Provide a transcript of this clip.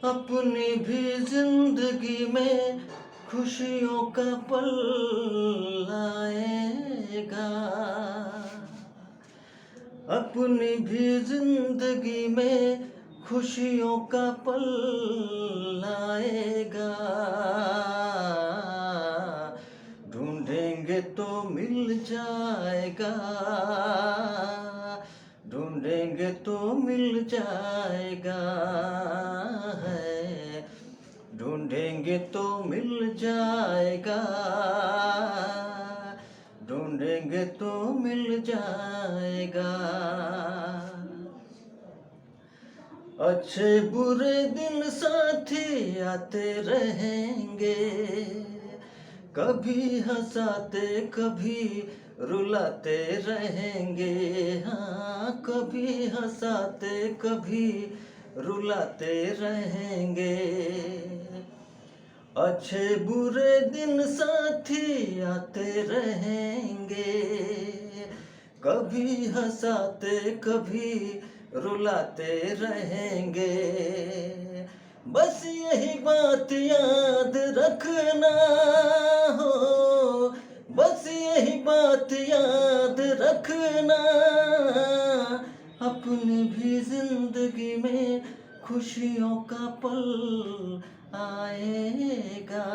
अपनी भी जिंदगी में खुशियों का पल आएगा। अपनी भी जिंदगी में खुशियों का पल आएगा। ढूंढेंगे तो मिल जाएगा, ढूंढेंगे तो मिल जाएगा है, ढूंढेंगे तो मिल जाएगा, ढूंढेंगे तो मिल जाएगा। अच्छे बुरे दिन साथी आते रहेंगे, कभी हंसाते कभी रुलाते रहेंगे। हाँ, कभी हंसाते कभी रुलाते रहेंगे। अच्छे बुरे दिन साथी आते रहेंगे, कभी हंसाते कभी रुलाते रहेंगे। बस यही बात याद रखना हो, बस यही बात याद रखना, अपनी भी जिंदगी में खुशियों का पल आएगा।